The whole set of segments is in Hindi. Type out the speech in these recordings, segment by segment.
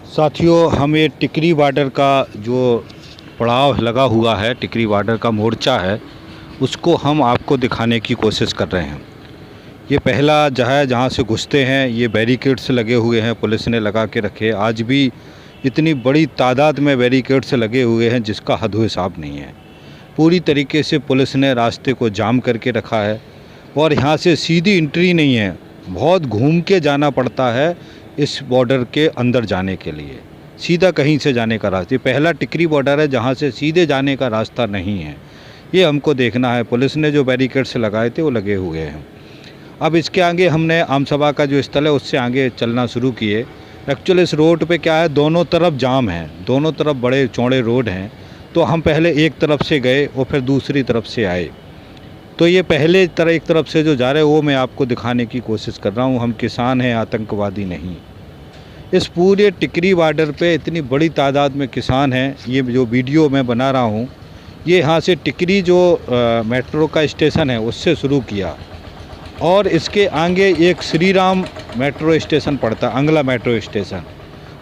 साथियों, हमें टिकरी बॉर्डर का जो पड़ाव लगा हुआ है, टिकरी बॉर्डर का मोर्चा है, उसको हम आपको दिखाने की कोशिश कर रहे हैं। ये पहला जहाँ से घुसते हैं ये बैरिकेड्स लगे हुए हैं, पुलिस ने लगा के रखे। आज भी इतनी बड़ी तादाद में बैरिकेड्स लगे हुए हैं जिसका हद हिसाब नहीं है। पूरी तरीके से पुलिस ने रास्ते को जाम करके रखा है और यहाँ से सीधी एंट्री नहीं है, बहुत घूम के जाना पड़ता है इस बॉर्डर के अंदर जाने के लिए। सीधा कहीं से जाने का रास्ता, ये पहला टिकरी बॉर्डर है जहाँ से सीधे जाने का रास्ता नहीं है। ये हमको देखना है। पुलिस ने जो बैरिकेड्स लगाए थे वो लगे हुए हैं। अब इसके आगे हमने आम सभा का जो स्थल है उससे आगे चलना शुरू किए। एक्चुअली इस रोड पे क्या है, दोनों तरफ जाम है, दोनों तरफ बड़े चौड़े रोड हैं। तो हम पहले एक तरफ से गए और फिर दूसरी तरफ से आए। तो ये पहले एक तरफ से जो जा रहे हैं वो मैं आपको दिखाने की कोशिश कर रहा हूँ। हम किसान हैं, आतंकवादी नहीं। इस पूरे टिकरी बॉर्डर पे इतनी बड़ी तादाद में किसान हैं। ये जो वीडियो मैं बना रहा हूँ ये यहाँ से टिकरी जो मेट्रो का स्टेशन है उससे शुरू किया और इसके आगे एक श्री राम मेट्रो स्टेशन पड़ता, अंगला मेट्रो स्टेशन।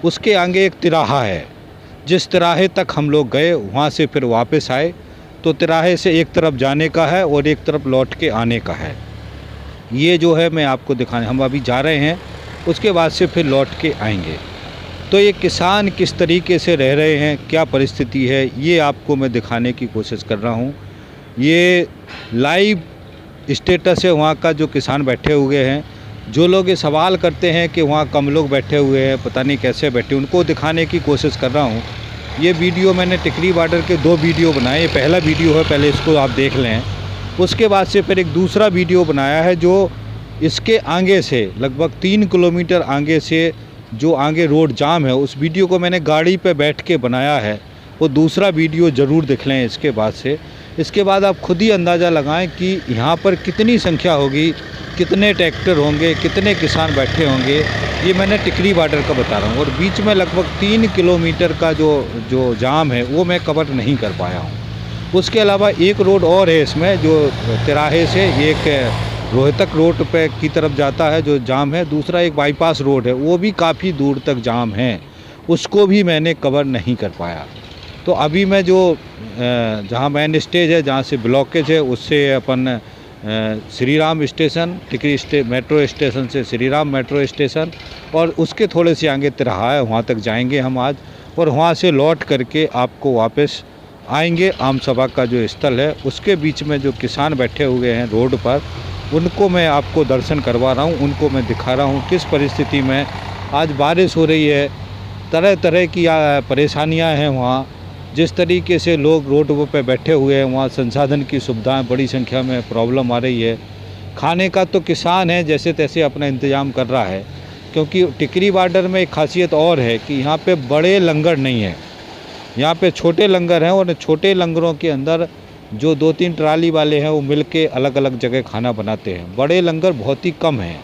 उसके आगे एक तिराहा है, जिस तिराहे तक हम लोग गए वहाँ से फिर वापस आए। तो तिराहे से एक तरफ जाने का है और एक तरफ लौट के आने का है। ये जो है मैं आपको दिखाने, हम अभी जा रहे हैं, उसके बाद से फिर लौट के आएंगे। तो ये किसान किस तरीके से रह रहे हैं, क्या परिस्थिति है, ये आपको मैं दिखाने की कोशिश कर रहा हूँ। ये लाइव स्टेटस है वहाँ का, जो किसान बैठे हुए हैं। जो लोग ये सवाल करते हैं कि वहाँ कम लोग बैठे हुए हैं, पता नहीं कैसे बैठे, उनको दिखाने की कोशिश कर रहा हूँ। ये वीडियो मैंने टिकरी बॉर्डर के 2 वीडियो बनाए। ये पहला वीडियो है, पहले इसको आप देख लें। उसके बाद से फिर एक दूसरा वीडियो बनाया है जो इसके आगे से लगभग 3 किलोमीटर आगे से जो आगे रोड जाम है, उस वीडियो को मैंने गाड़ी पे बैठ के बनाया है। वो दूसरा वीडियो ज़रूर देख लें इसके बाद से। इसके बाद आप खुद ही अंदाज़ा लगाएं कि यहाँ पर कितनी संख्या होगी, कितने ट्रैक्टर होंगे, कितने किसान बैठे होंगे। ये मैंने टिकरी बॉर्डर का बता रहा हूँ। और बीच में लगभग 3 किलोमीटर का जो जाम है वो मैं कवर नहीं कर पाया हूँ। उसके अलावा एक रोड और है इसमें, जो तिराहे से एक रोहतक रोड पे की तरफ जाता है जो जाम है। दूसरा एक बाईपास रोड है, वो भी काफ़ी दूर तक जाम है, उसको भी मैंने कवर नहीं कर पाया। तो अभी मैं जो जहाँ मेन स्टेज है, जहाँ से ब्लॉकेज है, उससे अपन श्री राम स्टेशन, टिकरी मेट्रो स्टेशन से श्री राम मेट्रो स्टेशन और उसके थोड़े से आगे तिराहा है, वहाँ तक जाएंगे हम आज। और वहाँ से लौट करके आपको वापस आएंगे आम सभा का जो स्थल है उसके बीच में। जो किसान बैठे हुए हैं रोड पर, उनको मैं आपको दर्शन करवा रहा हूँ, उनको मैं दिखा रहा हूँ किस परिस्थिति में। आज बारिश हो रही है, तरह तरह की परेशानियाँ हैं वहाँ। जिस तरीके से लोग रोड पे बैठे हुए हैं, वहाँ संसाधन की सुविधाएं बड़ी संख्या में प्रॉब्लम आ रही है। खाने का तो किसान है जैसे तैसे अपना इंतज़ाम कर रहा है, क्योंकि टिकरी बॉर्डर में एक खासियत और है कि यहाँ पे बड़े लंगर नहीं है, यहाँ पे छोटे लंगर हैं। और छोटे लंगरों के अंदर जो 2-3 ट्राली वाले हैं वो मिल के अलग अलग जगह खाना बनाते हैं। बड़े लंगर बहुत ही कम हैं।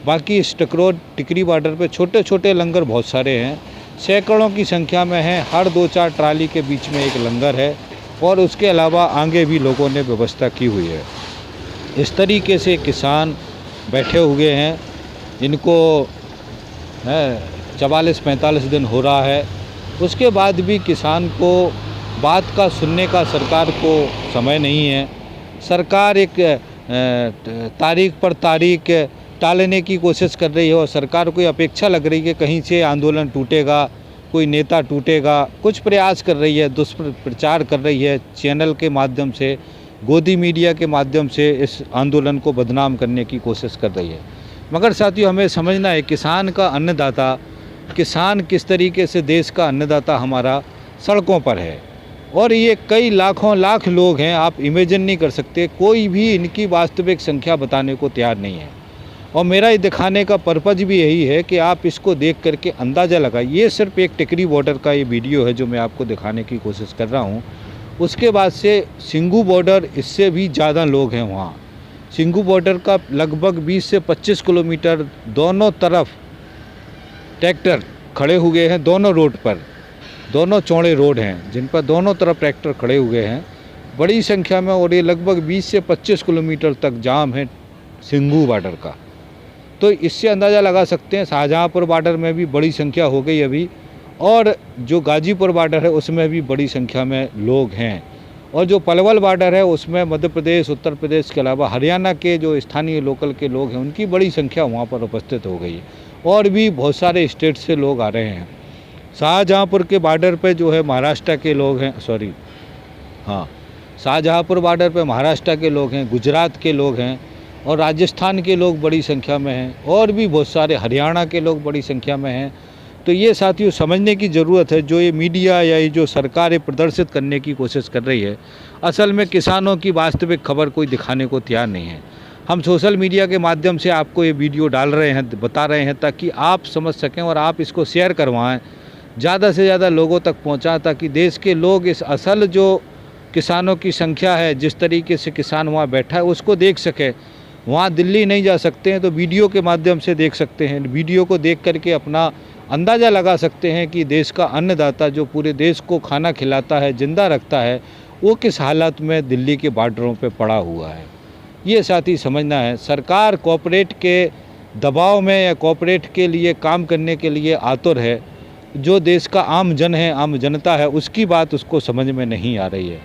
बाकी इस टिकरी बॉर्डर पे छोटे छोटे लंगर बहुत सारे हैं, सैकड़ों की संख्या में हैं। हर 2-4 ट्राली के बीच में एक लंगर है और उसके अलावा आगे भी लोगों ने व्यवस्था की हुई है। इस तरीके से किसान बैठे हुए हैं, इनको 44-45 दिन हो रहा है। उसके बाद भी किसान को बात का सुनने का सरकार को समय नहीं है। सरकार एक तारीख पर तारीख टालने की कोशिश कर रही है और सरकार को अपेक्षा लग रही है कि कहीं से आंदोलन टूटेगा, कोई नेता टूटेगा। कुछ प्रयास कर रही है, दुष्प्रचार कर रही है, चैनल के माध्यम से, गोदी मीडिया के माध्यम से इस आंदोलन को बदनाम करने की कोशिश कर रही है। मगर साथियों, हमें समझना है किसान का अन्नदाता, किसान किस तरीके से देश का अन्नदाता हमारा सड़कों पर है। और ये कई लाखों लाख लोग हैं, आप इमेजिन नहीं कर सकते। कोई भी इनकी वास्तविक संख्या बताने को तैयार नहीं है। और मेरा ये दिखाने का पर्पज़ भी यही है कि आप इसको देख करके अंदाज़ा लगाइए। ये सिर्फ एक टिकरी बॉर्डर का ये वीडियो है जो मैं आपको दिखाने की कोशिश कर रहा हूँ। उसके बाद से सिंघू बॉर्डर, इससे भी ज़्यादा लोग हैं वहाँ। सिंघू बॉर्डर का लगभग 20 से 25 किलोमीटर दोनों तरफ ट्रैक्टर खड़े हुए हैं। दोनों रोड पर, दोनों चौड़े रोड हैं जिन पर दोनों तरफ ट्रैक्टर खड़े हुए हैं बड़ी संख्या में। और ये लगभग 20 से 25 किलोमीटर तक जाम है सिंघू बॉर्डर का। तो इससे अंदाज़ा लगा सकते हैं शाहजहाँपुर बॉर्डर में भी बड़ी संख्या हो गई अभी, और जो गाज़ीपुर बॉर्डर है उसमें भी बड़ी संख्या में लोग हैं, और जो पलवल बॉर्डर है उसमें मध्य प्रदेश, उत्तर प्रदेश के अलावा हरियाणा के जो स्थानीय लोकल के लोग हैं उनकी बड़ी संख्या वहाँ पर उपस्थित हो गई है, और भी बहुत सारे स्टेट से लोग आ रहे हैं। शाहजहाँपुर के बॉर्डर पे जो है महाराष्ट्र के लोग हैं, शाहजहाँपुर बॉर्डर पे महाराष्ट्र के लोग हैं, गुजरात के लोग हैं, और राजस्थान के लोग बड़ी संख्या में हैं, और भी बहुत सारे हरियाणा के लोग बड़ी संख्या में हैं। तो ये साथियों समझने की ज़रूरत है, जो ये मीडिया या ये जो सरकार ये प्रदर्शित करने की कोशिश कर रही है, असल में किसानों की वास्तविक खबर कोई दिखाने को तैयार नहीं है। हम सोशल मीडिया के माध्यम से आपको ये वीडियो डाल रहे हैं, बता रहे हैं, ताकि आप समझ सकें और आप इसको शेयर करवाएं, ज़्यादा से ज़्यादा लोगों तक पहुँचाएं, ताकि देश के लोग इस असल जो किसानों की संख्या है, जिस तरीके से किसान वहाँ बैठा है, उसको देख सकें। वहाँ दिल्ली नहीं जा सकते हैं तो वीडियो के माध्यम से देख सकते हैं। वीडियो को देख करके अपना अंदाज़ा लगा सकते हैं कि देश का अन्नदाता जो पूरे देश को खाना खिलाता है, जिंदा रखता है, वो किस हालत में दिल्ली के बॉर्डरों पे पड़ा हुआ है। ये साथी समझना है। सरकार कॉर्पोरेट के दबाव में या कॉर्पोरेट के लिए काम करने के लिए आतुर है। जो देश का आम जन है, आम जनता है, उसकी बात उसको समझ में नहीं आ रही है।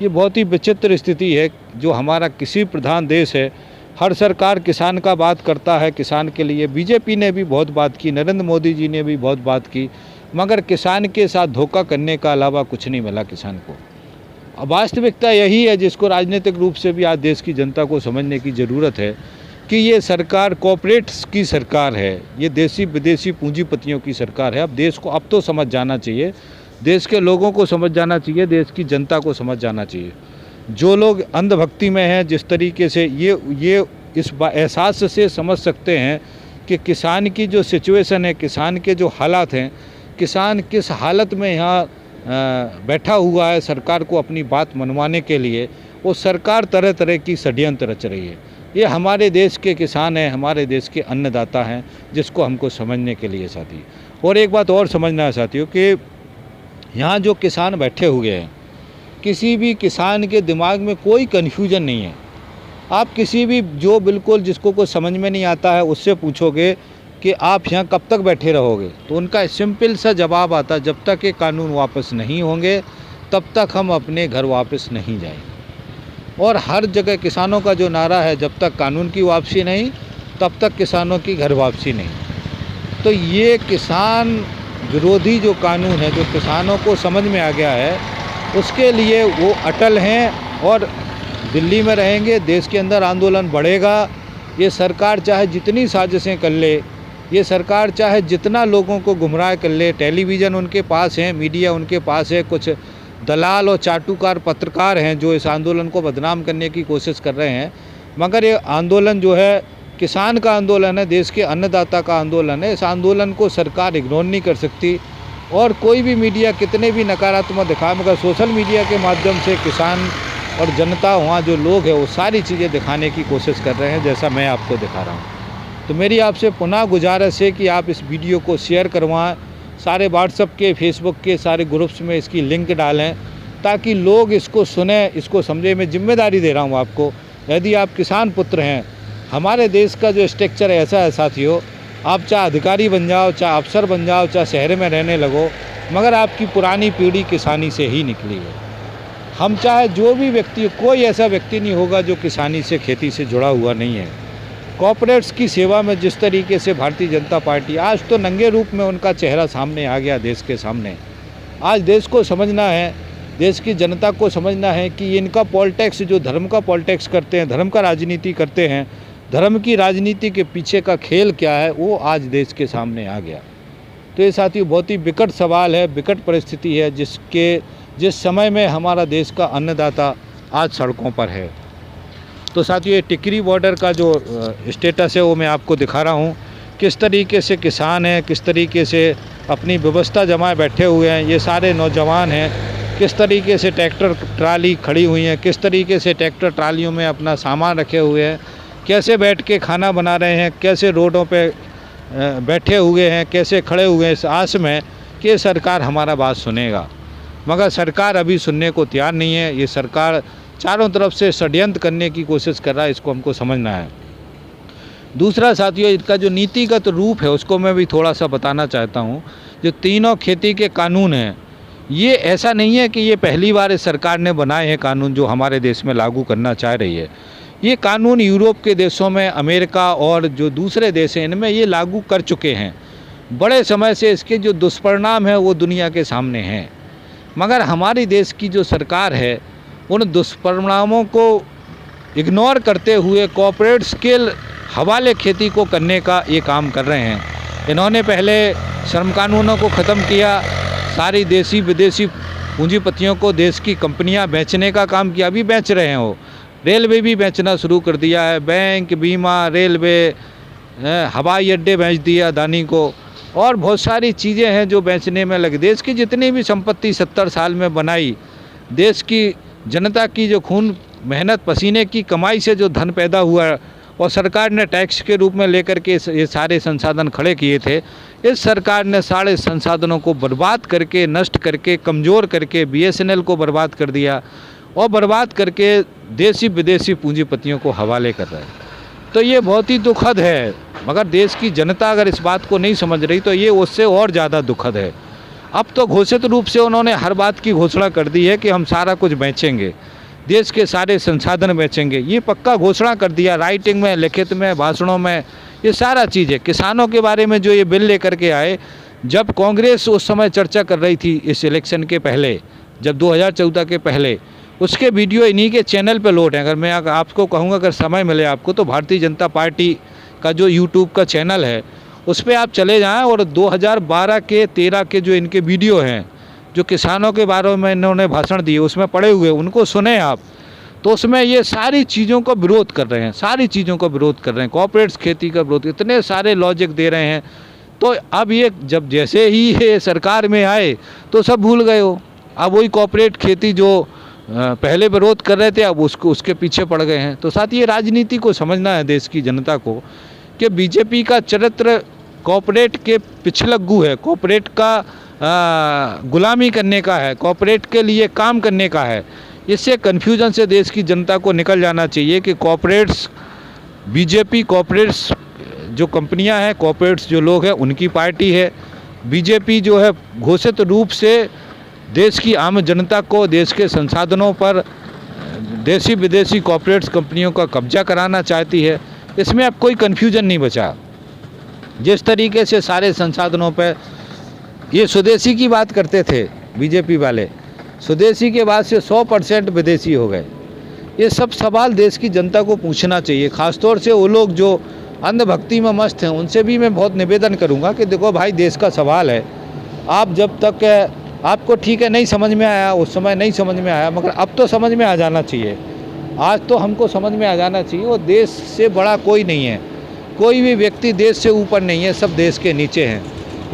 ये बहुत ही विचित्र स्थिति है। जो हमारा कृषि प्रधान देश है, हर सरकार किसान का बात करता है, किसान के लिए। बीजेपी ने भी बहुत बात की, नरेंद्र मोदी जी ने भी बहुत बात की, मगर किसान के साथ धोखा करने का अलावा कुछ नहीं मिला किसान को। अब वास्तविकता यही है जिसको राजनीतिक रूप से भी आज देश की जनता को समझने की ज़रूरत है कि ये सरकार कॉर्पोरेट्स की सरकार है, ये देसी विदेशी पूंजीपतियों की सरकार है। अब देश को अब तो समझ जाना चाहिए, देश के लोगों को समझ जाना चाहिए, देश की जनता को समझ जाना चाहिए। जो लोग अंधभक्ति में हैं, जिस तरीके से ये इस एहसास से समझ सकते हैं कि किसान की जो सिचुएशन है, किसान के जो हालात हैं, किसान किस हालत में यहाँ बैठा हुआ है सरकार को अपनी बात मनवाने के लिए, वो सरकार तरह तरह की षड्यंत्र रच रही है। ये हमारे देश के किसान हैं, हमारे देश के अन्नदाता हैं, जिसको हमको समझने के लिए साथी। और एक बात और समझना है साथियों कि यहाँ जो किसान बैठे हुए हैं, किसी भी किसान के दिमाग में कोई कन्फ्यूजन नहीं है। आप किसी भी जो बिल्कुल जिसको कुछ समझ में नहीं आता है उससे पूछोगे कि आप यहाँ कब तक बैठे रहोगे, तो उनका सिंपल सा जवाब आता है, जब तक ये कानून वापस नहीं होंगे तब तक हम अपने घर वापस नहीं जाएंगे। और हर जगह किसानों का जो नारा है, जब तक कानून की वापसी नहीं तब तक किसानों की घर वापसी नहीं। तो ये किसान विरोधी जो कानून है, जो किसानों को समझ में आ गया है, उसके लिए वो अटल हैं और दिल्ली में रहेंगे। देश के अंदर आंदोलन बढ़ेगा। ये सरकार चाहे जितनी साजिशें कर ले, ये सरकार चाहे जितना लोगों को गुमराह कर ले, टेलीविज़न उनके पास हैं, मीडिया उनके पास है, कुछ दलाल और चाटुकार पत्रकार हैं जो इस आंदोलन को बदनाम करने की कोशिश कर रहे हैं, मगर ये आंदोलन जो है किसान का आंदोलन है, देश के अन्नदाता का आंदोलन है। इस आंदोलन को सरकार इग्नोर नहीं कर सकती। और कोई भी मीडिया कितने भी नकारात्मक दिखाए, मगर सोशल मीडिया के माध्यम से किसान और जनता, वहाँ जो लोग हैं, वो सारी चीज़ें दिखाने की कोशिश कर रहे हैं, जैसा मैं आपको दिखा रहा हूँ। तो मेरी आपसे पुनः गुजारिश है कि आप इस वीडियो को शेयर करवाएं, सारे व्हाट्सएप के, फेसबुक के सारे ग्रुप्स में इसकी लिंक डालें, ताकि लोग इसको सुने, इसको समझे। मैं जिम्मेदारी दे रहा हूँ आपको। यदि आप किसान पुत्र हैं, हमारे देश का जो स्ट्रक्चर है ऐसा है साथियों, आप चाहे अधिकारी बन जाओ, चाहे अफसर बन जाओ, चाहे शहर में रहने लगो, मगर आपकी पुरानी पीढ़ी किसानी से ही निकली है। हम चाहे जो भी व्यक्ति, कोई ऐसा व्यक्ति नहीं होगा जो किसानी से, खेती से जुड़ा हुआ नहीं है। कॉर्पोरेट्स की सेवा में जिस तरीके से भारतीय जनता पार्टी, आज तो नंगे रूप में उनका चेहरा सामने आ गया देश के सामने। आज देश को समझना है, देश की जनता को समझना है कि इनका पॉलिटिक्स, जो धर्म का पॉलिटिक्स करते हैं, धर्म का राजनीति करते हैं, धर्म की राजनीति के पीछे का खेल क्या है, वो आज देश के सामने आ गया। तो ये साथियों बहुत ही विकट सवाल है, विकट परिस्थिति है, जिस समय में हमारा देश का अन्नदाता आज सड़कों पर है। तो साथियों ये टिकरी बॉर्डर का जो स्टेटस है वो मैं आपको दिखा रहा हूँ, किस तरीके से किसान हैं, किस तरीके से अपनी व्यवस्था जमाए बैठे हुए हैं। ये सारे नौजवान हैं, किस तरीके से ट्रैक्टर ट्राली खड़ी हुई हैं, किस तरीके से ट्रैक्टर ट्रालियों में अपना सामान रखे हुए हैं, कैसे बैठ के खाना बना रहे हैं, कैसे रोडों पे बैठे हुए हैं, कैसे खड़े हुए हैं इस आस में कि सरकार हमारा बात सुनेगा। मगर सरकार अभी सुनने को तैयार नहीं है। ये सरकार चारों तरफ से षड्यंत्र करने की कोशिश कर रहा है, इसको हमको समझना है। दूसरा साथियों, इनका जो नीतिगत रूप है उसको मैं भी थोड़ा सा बताना चाहता हूँ। जो तीनों खेती के कानून हैं, ये ऐसा नहीं है कि ये पहली बार इस सरकार ने बनाए हैं कानून जो हमारे देश में लागू करना चाह रही है। ये कानून यूरोप के देशों में, अमेरिका और जो दूसरे देश हैं इनमें ये लागू कर चुके हैं। बड़े समय से इसके जो दुष्परिणाम हैं वो दुनिया के सामने हैं, मगर हमारी देश की जो सरकार है उन दुष्परिणामों को इग्नोर करते हुए कॉर्पोरेट्स के हवाले खेती को करने का ये काम कर रहे हैं। इन्होंने पहले श्रम कानूनों को ख़त्म किया, सारी देसी विदेशी पूंजीपतियों को देश की कंपनियां बेचने का काम किया, अभी बेच रहे हैं वो। रेलवे भी बेचना शुरू कर दिया है, बैंक, बीमा, रेलवे, हवाई अड्डे बेच दिया अदानी को, और बहुत सारी चीज़ें हैं जो बेचने में लगे। देश की जितनी भी संपत्ति 70 साल में बनाई, देश की जनता की जो खून मेहनत पसीने की कमाई से जो धन पैदा हुआ और सरकार ने टैक्स के रूप में लेकर के ये सारे संसाधन खड़े किए थे, इस सरकार ने सारे संसाधनों को बर्बाद करके, नष्ट करके, कमज़ोर करके BSNL को बर्बाद कर दिया और बर्बाद करके देसी विदेशी पूंजीपतियों को हवाले कर रहा है। तो ये बहुत ही दुखद है, मगर देश की जनता अगर इस बात को नहीं समझ रही तो ये उससे और ज़्यादा दुखद है। अब तो घोषित रूप से उन्होंने हर बात की घोषणा कर दी है कि हम सारा कुछ बेचेंगे, देश के सारे संसाधन बेचेंगे। ये पक्का घोषणा कर दिया, राइटिंग में, लिखित में, भाषणों में, ये सारा चीज़ें। किसानों के बारे में जो ये बिल लेकर के आए, जब कांग्रेस उस समय चर्चा कर रही थी इस इलेक्शन के पहले, जब 2014 के पहले, उसके वीडियो इन्हीं के चैनल पे लोड हैं। अगर मैं आपको कहूँगा, अगर समय मिले आपको, तो भारतीय जनता पार्टी का जो यूट्यूब का चैनल है उस पर आप चले जाएं और 2012 के 13 के जो इनके वीडियो हैं, जो किसानों के बारे में इन्होंने भाषण दिए, उसमें पड़े हुए, उनको सुने आप। तो उसमें ये सारी चीज़ों का विरोध कर रहे हैं, सारी चीज़ों का विरोध कर रहे हैं, कॉर्पोरेट्स खेती का विरोध, इतने सारे लॉजिक दे रहे हैं। तो अब ये जब जैसे ही ये सरकार में आए तो सब भूल गए हो। अब वही कॉर्पोरेट खेती जो पहले विरोध कर रहे थे, अब उसके पीछे पड़ गए हैं। तो साथ ही राजनीति को समझना है देश की जनता को कि बीजेपी का चरित्र कॉर्पोरेट के पिछलग्गू है, कॉर्पोरेट का गुलामी करने का है, कॉर्पोरेट के लिए काम करने का है। इससे कन्फ्यूजन से देश की जनता को निकल जाना चाहिए कि कॉर्पोरेट्स, बीजेपी कॉर्पोरेट्स जो कंपनियां हैं, कॉर्पोरेट्स जो लोग हैं, उनकी पार्टी है। बीजेपी जो है घोषित रूप से देश की आम जनता को देश के संसाधनों पर देसी विदेशी कॉर्पोरेट्स कंपनियों का कब्जा कराना चाहती है। इसमें अब कोई कन्फ्यूजन नहीं बचा। जिस तरीके से सारे संसाधनों पर ये स्वदेशी की बात करते थे बीजेपी वाले, स्वदेशी के बाद से 100% विदेशी हो गए। ये सब सवाल देश की जनता को पूछना चाहिए, ख़ासतौर से वो लोग जो अंधभक्ति में मस्त हैं। उनसे भी मैं बहुत निवेदन करूंगा कि देखो भाई, देश का सवाल है। आप जब तक आपको ठीक है नहीं समझ में आया, उस समय नहीं समझ में आया, मगर अब तो समझ में आ जाना चाहिए। आज तो हमको समझ में आ जाना चाहिए। वो देश से बड़ा कोई नहीं है, कोई भी व्यक्ति देश से ऊपर नहीं है, सब देश के नीचे हैं।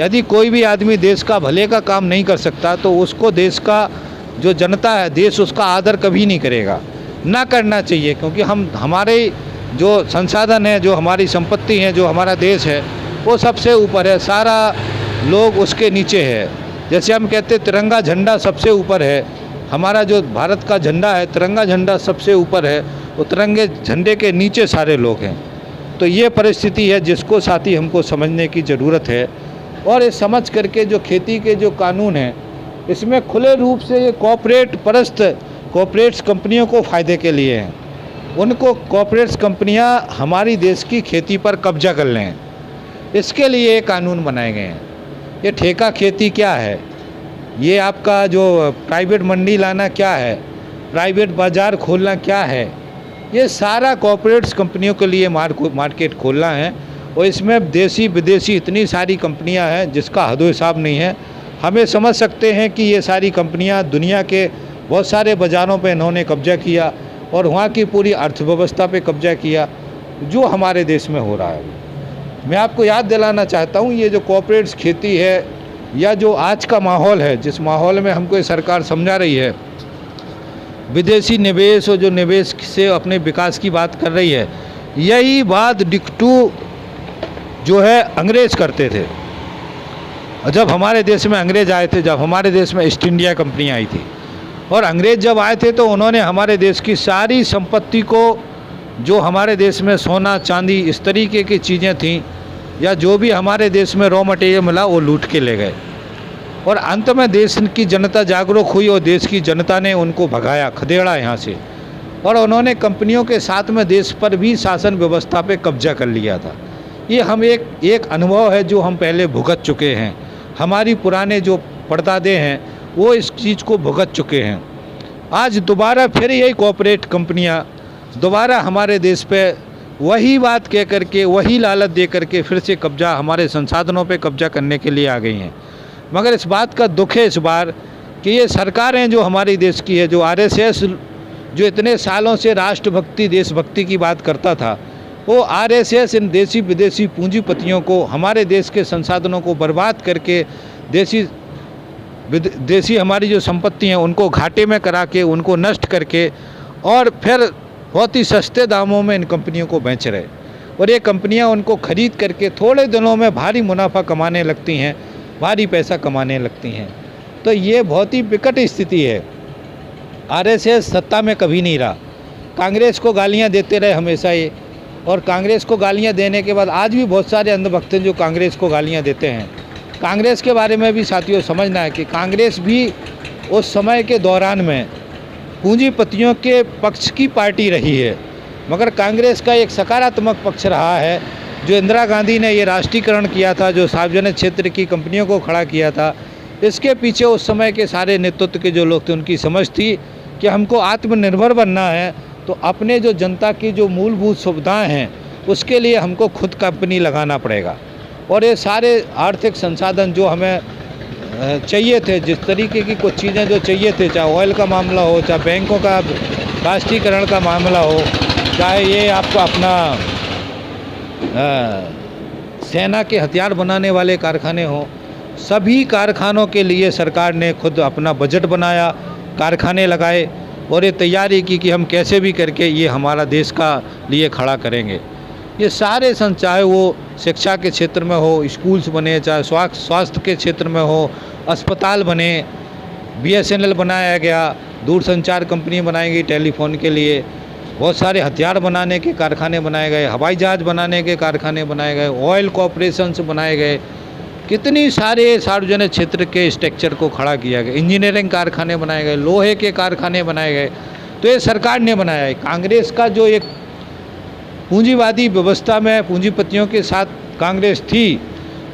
यदि कोई भी आदमी देश का भले का काम नहीं कर सकता तो उसको देश का जो जनता है, देश उसका आदर कभी नहीं करेगा, ना करना चाहिए। क्योंकि हमारे जो संसाधन है, जो हमारी संपत्ति है, जो हमारा देश है, वो सबसे ऊपर है, सारा लोग उसके नीचे है। जैसे हम कहते हैं तिरंगा झंडा सबसे ऊपर है, हमारा जो भारत का झंडा है, तिरंगा झंडा सबसे ऊपर है, वो तिरंगे झंडे के नीचे सारे लोग हैं। तो ये परिस्थिति है जिसको साथी हमको समझने की ज़रूरत है। और ये समझ करके जो खेती के जो कानून हैं, इसमें खुले रूप से ये कॉर्पोरेट्स कंपनियों को फ़ायदे के लिए हैं। उनको कॉर्पोरेट्स कंपनियां हमारी देश की खेती पर कब्जा कर लें, इसके लिए ये कानून बनाए गए हैं। ये ठेका खेती क्या है, ये आपका जो प्राइवेट मंडी लाना क्या है, प्राइवेट बाज़ार खोलना क्या है, ये सारा कॉर्पोरेट्स कंपनियों के लिए मार्केट खोलना है। और इसमें देसी विदेशी इतनी सारी कंपनियां हैं जिसका हद हिसाब नहीं है। हमें समझ सकते हैं कि ये सारी कंपनियां दुनिया के बहुत सारे बाज़ारों पे इन्होंने कब्जा किया और वहाँ की पूरी अर्थव्यवस्था पे कब्जा किया, जो हमारे देश में हो रहा है। मैं आपको याद दिलाना चाहता हूँ, ये जो कॉर्पोरेट्स खेती है या जो आज का माहौल है, जिस माहौल में हमको ये सरकार समझा रही है, विदेशी निवेश और जो निवेश से अपने विकास की बात कर रही है, यही बात डिक्टू जो है अंग्रेज़ करते थे। जब हमारे देश में अंग्रेज़ आए थे, जब हमारे देश में ईस्ट इंडिया कंपनी आई थी, और अंग्रेज़ जब आए थे तो उन्होंने हमारे देश की सारी संपत्ति को जो हमारे देश में सोना चांदी इस तरीके की चीज़ें थीं, या जो भी हमारे देश में रॉ मटेरियल मिला वो लूट के ले गए। और अंत में देश की जनता जागरूक हुई और देश की जनता ने उनको भगाया, खदेड़ा यहाँ से, और उन्होंने कंपनियों के साथ में देश पर भी शासन व्यवस्था पे कब्जा कर लिया था। ये हम एक अनुभव है जो हम पहले भुगत चुके हैं। हमारी पुराने जो परदादे हैं वो इस चीज़ को भुगत चुके हैं। आज दोबारा फिर यही कॉरपोरेट कंपनियां दोबारा हमारे देश पे वही बात कह करके, वही लालच दे करके फिर से कब्जा, हमारे संसाधनों पे कब्जा करने के लिए आ गई हैं। मगर इस बात का दुख है इस बार कि ये सरकारें जो हमारे देश की है, जो आरएसएस जो इतने सालों से राष्ट्रभक्ति देशभक्ति की बात करता था, वो आरएसएस इन देसी विदेशी पूंजीपतियों को हमारे देश के संसाधनों को बर्बाद करके देसी हमारी जो संपत्ति हैं उनको घाटे में करा के, उनको नष्ट करके, और फिर बहुत ही सस्ते दामों में इन कंपनियों को बेच रहे। और ये कंपनियां उनको खरीद करके थोड़े दिनों में भारी मुनाफा कमाने लगती हैं, भारी पैसा कमाने लगती हैं। तो ये बहुत ही विकट स्थिति है। आरएसएस सत्ता में कभी नहीं रहा, कांग्रेस को गालियां देते रहे हमेशा ये, और कांग्रेस को गालियां देने के बाद आज भी बहुत सारे अंधभक्त हैं जो कांग्रेस को गालियां देते हैं। कांग्रेस के बारे में भी साथियों समझना है कि कांग्रेस भी उस समय के दौरान में पूंजीपतियों के पक्ष की पार्टी रही है, मगर कांग्रेस का एक सकारात्मक पक्ष रहा है। जो इंदिरा गांधी ने ये राष्ट्रीयकरण किया था, जो सार्वजनिक क्षेत्र की कंपनियों को खड़ा किया था, इसके पीछे उस समय के सारे नेतृत्व के जो लोग थे उनकी समझ थी कि हमको आत्मनिर्भर बनना है, तो अपने जो जनता की जो मूलभूत सुविधाएं हैं उसके लिए हमको खुद कंपनी लगाना पड़ेगा। और ये सारे आर्थिक संसाधन जो हमें चाहिए थे, जिस तरीके की कुछ चीज़ें जो चाहिए थे, चाहे ऑयल का मामला हो, चाहे बैंकों का राष्ट्रीयकरण का मामला हो, चाहे ये आपका अपना सेना के हथियार बनाने वाले कारखाने हो, सभी कारखानों के लिए सरकार ने खुद अपना बजट बनाया, कारखाने लगाए और ये तैयारी की कि हम कैसे भी करके ये हमारा देश का लिए खड़ा करेंगे। ये सारे चाहे वो शिक्षा के क्षेत्र में हो, स्कूल्स बने, चाहे स्वास्थ्य के क्षेत्र में हो, अस्पताल बने, बीएसएनएल बनाया गया, दूरसंचार कंपनी बनाई गई टेलीफोन के लिए, बहुत सारे हथियार बनाने के कारखाने बनाए गए, हवाई जहाज़ बनाने के कारखाने बनाए गए, ऑयल कॉरपोरेशंस बनाए गए, कितनी सारे सार्वजनिक क्षेत्र के स्ट्रक्चर को खड़ा किया गया, इंजीनियरिंग कारखाने बनाए गए, लोहे के कारखाने बनाए गए। तो ये सरकार ने बनाया है। कांग्रेस का जो एक पूंजीवादी व्यवस्था में पूंजीपतियों के साथ कांग्रेस थी,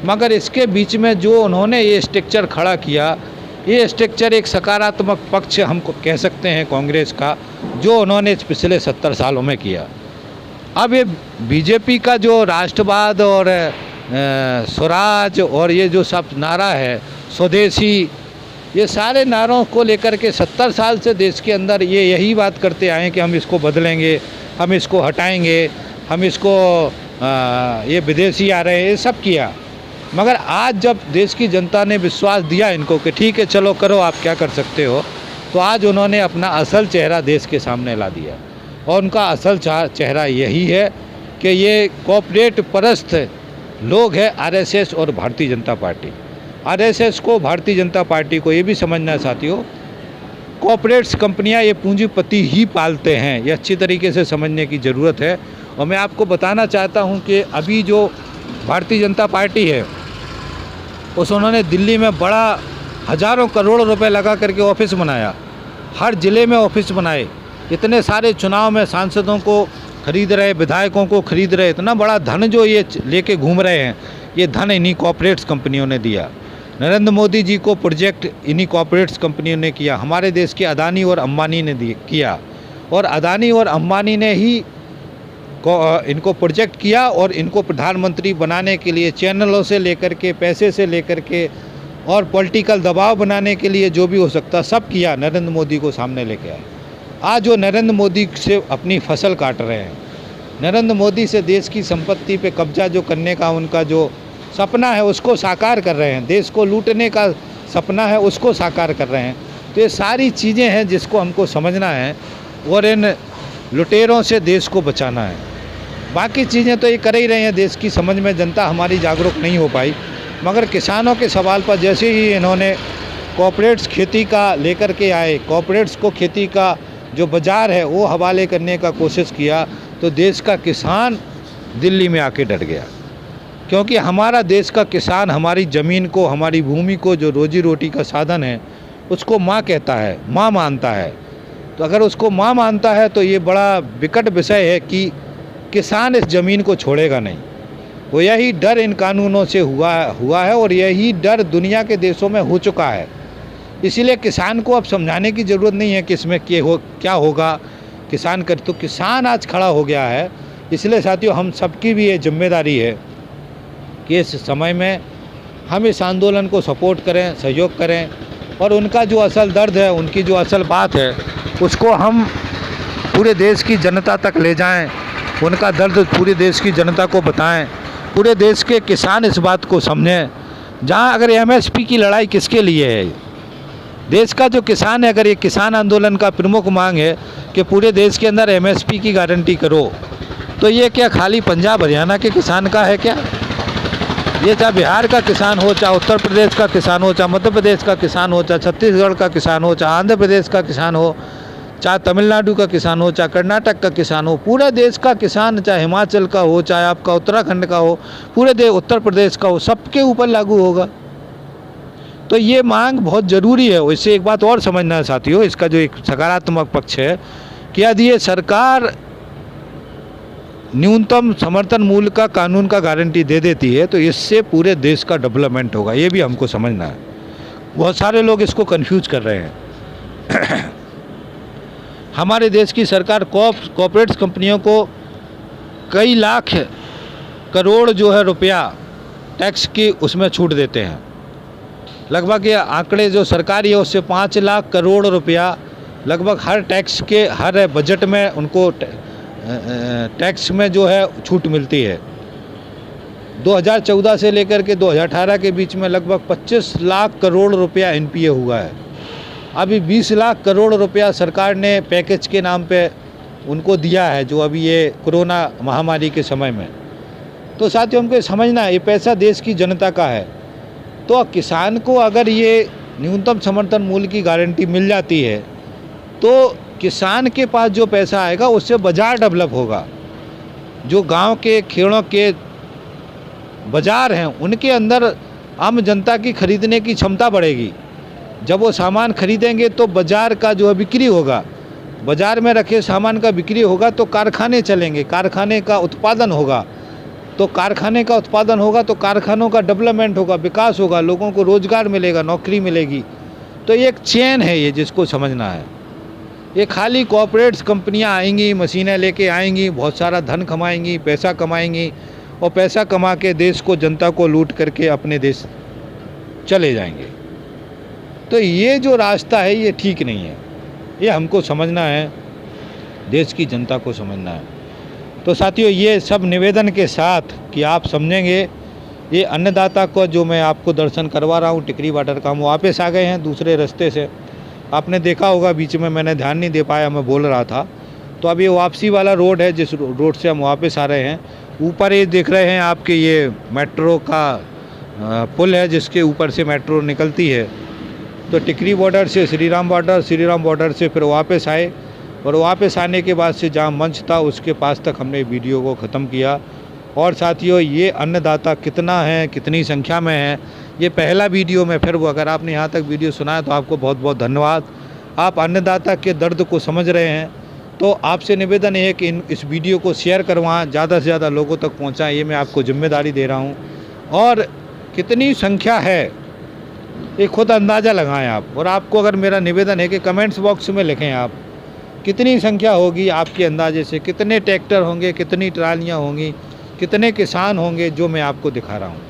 मगर इसके बीच में जो उन्होंने ये स्ट्रक्चर खड़ा किया, ये स्ट्रक्चर एक सकारात्मक पक्ष हम कह सकते हैं कांग्रेस का, जो उन्होंने पिछले 70 सालों में किया। अब ये बीजेपी का जो राष्ट्रवाद और स्वराज और ये जो सब नारा है, स्वदेशी, ये सारे नारों को लेकर के 70 साल से देश के अंदर ये यही बात करते आए कि हम इसको बदलेंगे, हम इसको हटाएंगे, हम इसको ये विदेशी आ रहे हैं, ये सब किया। मगर आज जब देश की जनता ने विश्वास दिया इनको कि ठीक है चलो करो, आप क्या कर सकते हो, तो आज उन्होंने अपना असल चेहरा देश के सामने ला दिया। और उनका असल चेहरा यही है कि ये कॉर्पोरेट परस्त लोग हैं, आरएसएस और भारतीय जनता पार्टी। आरएसएस को, भारतीय जनता पार्टी को ये भी समझना है साथियों, कॉर्पोरेट्स कंपनियां ये पूंजीपति ही पालते हैं, ये अच्छी तरीके से समझने की ज़रूरत है। और मैं आपको बताना चाहता हूं कि अभी जो भारतीय जनता पार्टी है उन्होंने दिल्ली में बड़ा हज़ारों करोड़ रुपए लगा करके ऑफिस बनाया, हर ज़िले में ऑफिस बनाए, इतने सारे चुनाव में सांसदों को खरीद रहे, विधायकों को खरीद रहे, इतना बड़ा धन जो ये लेके घूम रहे हैं, ये धन इन्हीं कॉर्पोरेट्स कंपनियों ने दिया। नरेंद्र मोदी जी को प्रोजेक्ट इन्हीं कॉर्पोरेट्स कंपनियों ने किया, हमारे देश के अदानी और अंबानी ने किया, और अदानी और अंबानी ने ही इनको प्रोजेक्ट किया और इनको प्रधानमंत्री बनाने के लिए चैनलों से लेकर के, पैसे से लेकर के और पॉलिटिकल दबाव बनाने के लिए जो भी हो सकता सब किया, नरेंद्र मोदी को सामने लेके आए। आज जो नरेंद्र मोदी से अपनी फसल काट रहे हैं, नरेंद्र मोदी से देश की संपत्ति पे कब्जा जो करने का उनका जो सपना है उसको साकार कर रहे हैं, देश को लूटने का सपना है उसको साकार कर रहे हैं। तो ये सारी चीज़ें हैं जिसको हमको समझना है और इन लुटेरों से देश को बचाना है। बाकी चीज़ें तो ये कर ही रहे हैं, देश की समझ में जनता हमारी जागरूक नहीं हो पाई। मगर किसानों के सवाल पर जैसे ही इन्होंने कॉर्पोरेट्स खेती का लेकर के आए, कॉर्पोरेट्स को खेती का जो बाज़ार है वो हवाले करने का कोशिश किया, तो देश का किसान दिल्ली में आके डट गया, क्योंकि हमारा देश का किसान हमारी ज़मीन को, हमारी भूमि को, जो रोजी रोटी का साधन है, उसको माँ कहता है, माँ मानता है। तो अगर उसको माँ मानता है तो ये बड़ा विकट विषय है कि किसान इस ज़मीन को छोड़ेगा नहीं। वो यही डर इन कानूनों से हुआ है और यही डर दुनिया के देशों में हो चुका है। इसीलिए किसान को अब समझाने की ज़रूरत नहीं है कि इसमें क्या होगा, किसान कर, तो किसान आज खड़ा हो गया है। इसलिए साथियों, हम सबकी भी ये जिम्मेदारी है कि इस समय में हम इस आंदोलन को सपोर्ट करें, सहयोग करें और उनका जो असल दर्द है, उनकी जो असल बात है, उसको हम पूरे देश की जनता तक ले जाएं, उनका दर्द पूरे देश की जनता को बताएं, पूरे देश के किसान इस बात को समझें। जहां अगर एमएसपी की लड़ाई किसके लिए है, देश का जो किसान है, अगर ये किसान आंदोलन का प्रमुख मांग है कि पूरे देश के अंदर एमएसपी की गारंटी करो, तो ये क्या खाली पंजाब हरियाणा के किसान का है क्या? ये चाहे बिहार का किसान हो, चाहे उत्तर प्रदेश का किसान हो, चाहे मध्य प्रदेश का किसान हो, चाहे छत्तीसगढ़ का किसान हो, चाहे आंध्र प्रदेश का किसान हो, चाहे तमिलनाडु का किसान हो, चाहे कर्नाटक का किसान हो, पूरे देश का किसान, चाहे हिमाचल का हो, चाहे आपका उत्तराखंड का हो, पूरे उत्तर प्रदेश का हो, सबके ऊपर लागू होगा। तो ये मांग बहुत ज़रूरी है। इससे एक बात और समझना है साथियों, इसका जो एक सकारात्मक पक्ष है कि यदि ये सरकार न्यूनतम समर्थन मूल्य का कानून का गारंटी दे देती है तो इससे पूरे देश का डेवलपमेंट होगा। ये भी हमको समझना है। बहुत सारे लोग इसको कंफ्यूज कर रहे हैं। हमारे देश की सरकार कॉर्पोरेट कंपनियों को कई लाख करोड़ जो है रुपया टैक्स की उसमें छूट देते हैं। लगभग ये आंकड़े जो सरकारी है उससे 5 लाख करोड़ रुपया लगभग हर टैक्स के, हर बजट में उनको टैक्स में जो है छूट मिलती है। 2014 से लेकर के 2018 के बीच में लगभग 25 लाख करोड़ रुपया एनपीए हुआ है। अभी 20 लाख करोड़ रुपया सरकार ने पैकेज के नाम पे उनको दिया है, जो अभी ये कोरोना महामारी के समय में। तो साथियों, हमको समझना है ये पैसा देश की जनता का है। तो किसान को अगर ये न्यूनतम समर्थन मूल्य की गारंटी मिल जाती है तो किसान के पास जो पैसा आएगा उससे बाज़ार डेवलप होगा। जो गांव के खेड़ों के बाज़ार हैं उनके अंदर आम जनता की खरीदने की क्षमता बढ़ेगी। जब वो सामान खरीदेंगे तो बाज़ार का जो है बिक्री होगा, बाज़ार में रखे सामान का बिक्री होगा तो कारखाने चलेंगे, कारखाने का उत्पादन होगा। तो कारखाने का उत्पादन होगा तो कारखानों का डेवलपमेंट होगा, विकास होगा, लोगों को रोज़गार मिलेगा, नौकरी मिलेगी। तो ये एक चेन है, ये जिसको समझना है। ये खाली कॉर्पोरेट्स कंपनियां आएंगी, मशीनें लेके आएंगी, बहुत सारा धन कमाएंगी, पैसा कमाएंगी और पैसा कमा के देश को, जनता को लूट करके अपने देश चले जाएंगे। तो ये जो रास्ता है ये ठीक नहीं है। ये हमको समझना है, देश की जनता को समझना है। तो साथियों, ये सब निवेदन के साथ कि आप समझेंगे, ये अन्नदाता को जो मैं आपको दर्शन करवा रहा हूँ टिकरी बॉर्डर का, हम वापस आ गए हैं दूसरे रास्ते से। आपने देखा होगा बीच में मैंने ध्यान नहीं दे पाया, मैं बोल रहा था। तो अब ये वापसी वाला रोड है, जिस रोड से हम वापस आ रहे हैं। ऊपर ये देख रहे हैं आपके, ये मेट्रो का पुल है जिसके ऊपर से मेट्रो निकलती है। तो टिकरी बॉर्डर से श्री राम बॉर्डर से फिर वापस आए और वापस आने के बाद से जहाँ मंच था उसके पास तक हमने वीडियो को ख़त्म किया। और साथियों, ये अन्नदाता कितना है, कितनी संख्या में है, ये पहला वीडियो में फिर वो, अगर आपने यहाँ तक वीडियो सुना है तो आपको बहुत बहुत धन्यवाद। आप अन्नदाता के दर्द को समझ रहे हैं। तो आपसे निवेदन है कि इस वीडियो को शेयर करवाएं, ज़्यादा से ज़्यादा लोगों तक पहुँचाएँ, ये मैं आपको जिम्मेदारी दे रहा हूँ। और कितनी संख्या है ये खुद अंदाज़ा लगाएं आप। और आपको अगर मेरा निवेदन है कि कमेंट्स बॉक्स में लिखें आप कितनी संख्या होगी आपके अंदाजे से, कितने ट्रैक्टर होंगे, कितनी ट्रालियाँ होंगी, कितने किसान होंगे, जो मैं आपको दिखा रहा हूँ।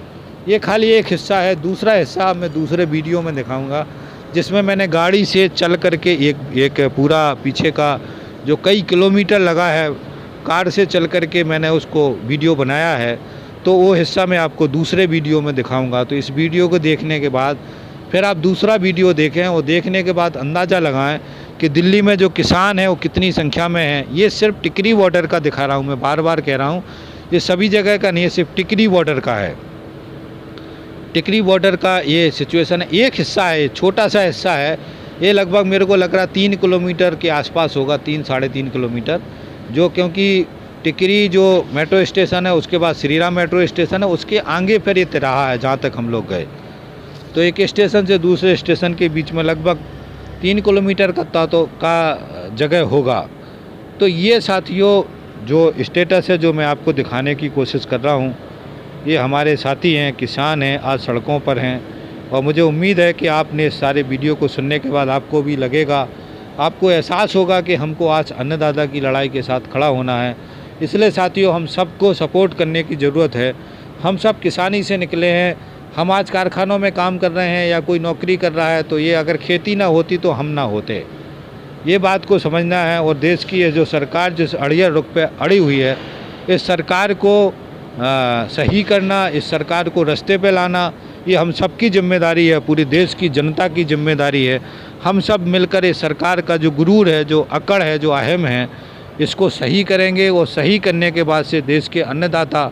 ये खाली एक हिस्सा है। दूसरा हिस्सा मैं दूसरे वीडियो में दिखाऊंगा, जिसमें मैंने गाड़ी से चल करके एक पूरा पीछे का जो कई किलोमीटर लगा है, कार से चल करके मैंने उसको वीडियो बनाया है। तो वो हिस्सा मैं आपको दूसरे वीडियो में दिखाऊंगा। तो इस वीडियो को देखने के बाद फिर आप दूसरा वीडियो देखें और देखने के बाद अंदाज़ा लगाएं कि दिल्ली में जो किसान है वो कितनी संख्या में है। ये सिर्फ टिकरी बॉर्डर का दिखा रहा हूँ, मैं बार बार कह रहा हूँ, ये सभी जगह का नहीं है, सिर्फ टिकरी बॉर्डर का है। टिकरी बॉर्डर का ये सिचुएशन है, एक हिस्सा है, छोटा सा हिस्सा है। ये लगभग मेरे को लग रहा 3 किलोमीटर के आसपास होगा, 3 साढ़े 3 किलोमीटर, जो क्योंकि टिकरी जो मेट्रो स्टेशन है, उसके बाद श्री राम मेट्रो स्टेशन है, उसके आगे फिर ये तिराहा है जहाँ तक हम लोग गए। तो एक स्टेशन से दूसरे स्टेशन के बीच में लगभग 3 किलोमीटर का जगह होगा। तो ये साथियों जो स्टेटस है जो मैं आपको दिखाने की कोशिश कर रहा हूँ, ये हमारे साथी हैं, किसान हैं, आज सड़कों पर हैं। और मुझे उम्मीद है कि आपने इस सारे वीडियो को सुनने के बाद आपको भी लगेगा, आपको एहसास होगा कि हमको आज अन्नदाता की लड़ाई के साथ खड़ा होना है। इसलिए साथियों हम सबको सपोर्ट करने की ज़रूरत है। हम सब किसानी से निकले हैं। हम आज कारखानों में काम कर रहे हैं या कोई नौकरी कर रहा है, तो ये अगर खेती ना होती तो हम ना होते। ये बात को समझना है। और देश की ये जो सरकार जिस अड़ियल रुख पे अड़ी हुई है, इस सरकार को सही करना, इस सरकार को रास्ते पे लाना, ये हम सबकी जिम्मेदारी है, पूरी देश की जनता की जिम्मेदारी है। हम सब मिलकर इस सरकार का जो गुरूर है, जो अकड़ है, जो अहम है, इसको सही करेंगे। और सही करने के बाद से देश के अन्नदाता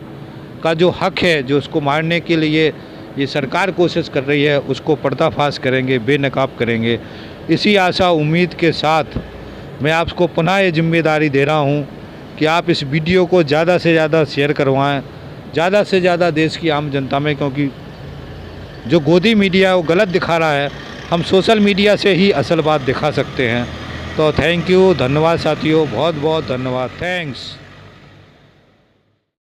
का जो हक है, जो उसको मारने के लिए ये सरकार कोशिश कर रही है, उसको पर्दाफाश करेंगे, बेनकाब करेंगे। इसी आशा उम्मीद के साथ मैं आपको पुनः ये जिम्मेदारी दे रहा हूँ कि आप इस वीडियो को ज़्यादा से ज़्यादा शेयर करवाएं, ज़्यादा से ज़्यादा देश की आम जनता में, क्योंकि जो गोदी मीडिया है वो गलत दिखा रहा है। हम सोशल मीडिया से ही असल बात दिखा सकते हैं। तो थैंक यू, धन्यवाद साथियों, बहुत बहुत धन्यवाद, थैंक्स।